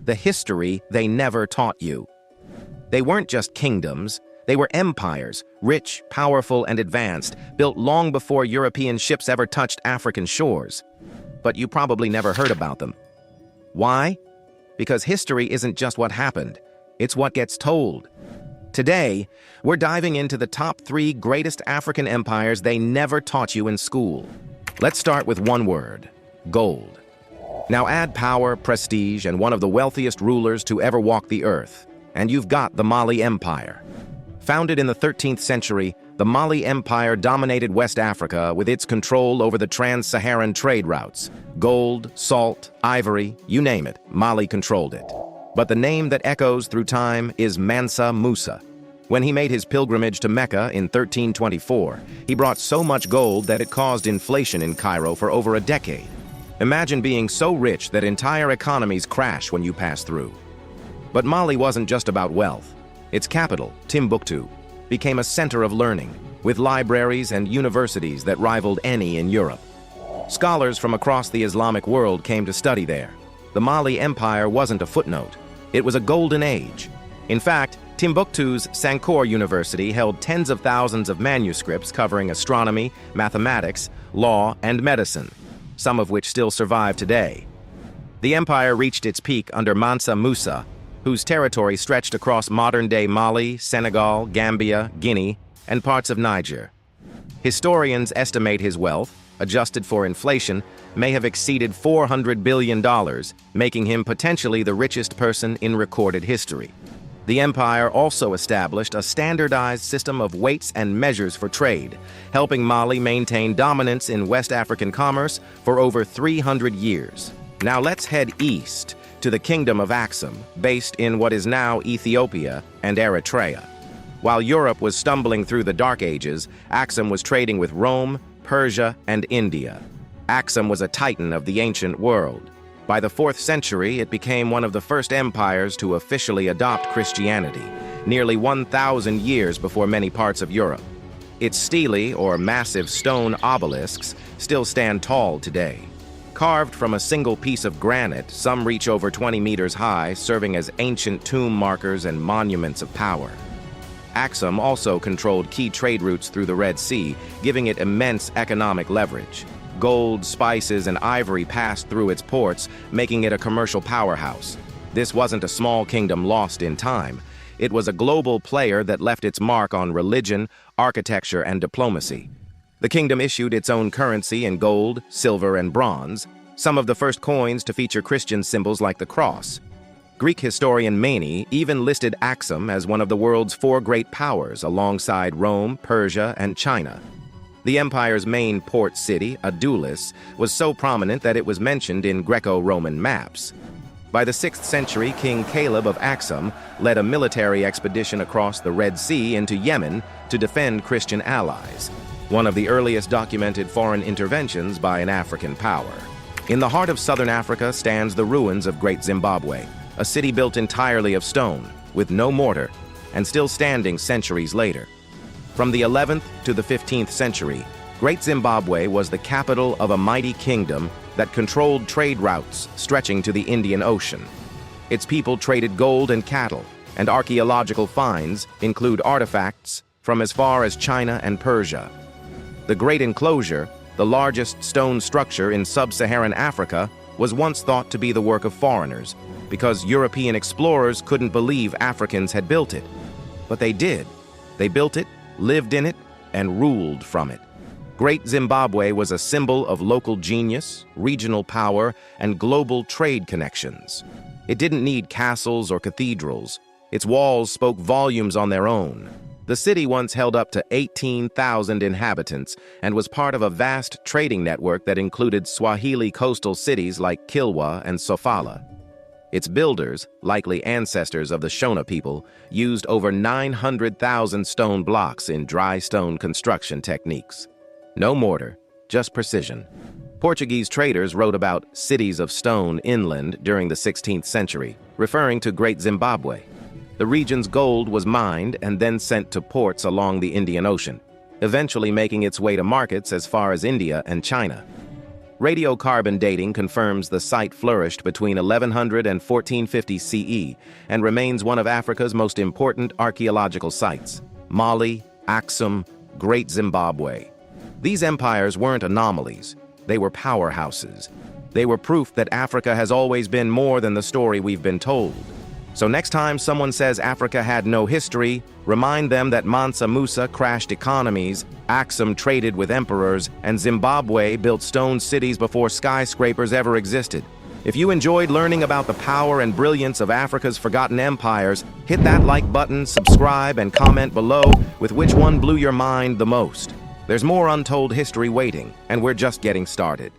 the history they never taught you. They weren't just kingdoms, they were empires, rich, powerful, and advanced, built long before European ships ever touched African shores. But you probably never heard about them. Why? Because history isn't just what happened, it's what gets told. Today, we're diving into the top 3 greatest African empires they never taught you in school. Let's start with one word: gold. Now add power, prestige, and one of the wealthiest rulers to ever walk the earth, and you've got the Mali Empire. Founded in the 13th century, the Mali Empire dominated West Africa with its control over the trans-Saharan trade routes. Gold, salt, ivory, you name it, Mali controlled it. But the name that echoes through time is Mansa Musa. When he made his pilgrimage to Mecca in 1324, he brought so much gold that it caused inflation in Cairo for over a decade. Imagine being so rich that entire economies crash when you pass through. But Mali wasn't just about wealth. Its capital, Timbuktu, became a center of learning, with libraries and universities that rivaled any in Europe. Scholars from across the Islamic world came to study there. The Mali Empire wasn't a footnote. It was a golden age. In fact, Timbuktu's Sankore University held tens of thousands of manuscripts covering astronomy, mathematics, law, and medicine, some of which still survive today. The empire reached its peak under Mansa Musa, whose territory stretched across modern-day Mali, Senegal, Gambia, Guinea, and parts of Niger. Historians estimate his wealth, adjusted for inflation, may have exceeded $400 billion, making him potentially the richest person in recorded history. The empire also established a standardized system of weights and measures for trade, helping Mali maintain dominance in West African commerce for over 300 years. Now let's head east to the Kingdom of Axum, based in what is now Ethiopia and Eritrea. While Europe was stumbling through the Dark Ages, Axum was trading with Rome, Persia, and India. Axum was a titan of the ancient world. By the 4th century, it became one of the first empires to officially adopt Christianity, nearly 1,000 years before many parts of Europe. Its stelae, or massive stone obelisks, still stand tall today. Carved from a single piece of granite, some reach over 20 meters high, serving as ancient tomb markers and monuments of power. Axum also controlled key trade routes through the Red Sea, giving it immense economic leverage. Gold, spices, and ivory passed through its ports, making it a commercial powerhouse. This wasn't a small kingdom lost in time. It was a global player that left its mark on religion, architecture, and diplomacy. The kingdom issued its own currency in gold, silver, and bronze, some of the first coins to feature Christian symbols like the cross. Greek historian Mani even listed Axum as one of the world's 4 great powers alongside Rome, Persia, and China. The empire's main port city, Adulis, was so prominent that it was mentioned in Greco-Roman maps. By the 6th century, King Caleb of Axum led a military expedition across the Red Sea into Yemen to defend Christian allies, one of the earliest documented foreign interventions by an African power. In the heart of southern Africa stands the ruins of Great Zimbabwe, a city built entirely of stone, with no mortar, and still standing centuries later. From the 11th to the 15th century, Great Zimbabwe was the capital of a mighty kingdom that controlled trade routes stretching to the Indian Ocean. Its people traded gold and cattle, and archaeological finds include artifacts from as far as China and Persia. The Great Enclosure, the largest stone structure in sub-Saharan Africa, was once thought to be the work of foreigners, because European explorers couldn't believe Africans had built it. But they did. They built it, lived in it, and ruled from it. Great Zimbabwe was a symbol of local genius, regional power, and global trade connections. It didn't need castles or cathedrals. Its walls spoke volumes on their own. The city once held up to 18,000 inhabitants and was part of a vast trading network that included Swahili coastal cities like Kilwa and Sofala. Its builders, likely ancestors of the Shona people, used over 900,000 stone blocks in dry stone construction techniques. No mortar, just precision. Portuguese traders wrote about cities of stone inland during the 16th century, referring to Great Zimbabwe. The region's gold was mined and then sent to ports along the Indian Ocean, eventually making its way to markets as far as India and China. Radiocarbon dating confirms the site flourished between 1100 and 1450 CE and remains one of Africa's most important archaeological sites. Mali, Axum, Great Zimbabwe. These empires weren't anomalies, they were powerhouses. They were proof that Africa has always been more than the story we've been told. So next time someone says Africa had no history, remind them that Mansa Musa crashed economies, Axum traded with emperors, and Zimbabwe built stone cities before skyscrapers ever existed. If you enjoyed learning about the power and brilliance of Africa's forgotten empires, hit that like button, subscribe, and comment below with which one blew your mind the most. There's more untold history waiting, and we're just getting started.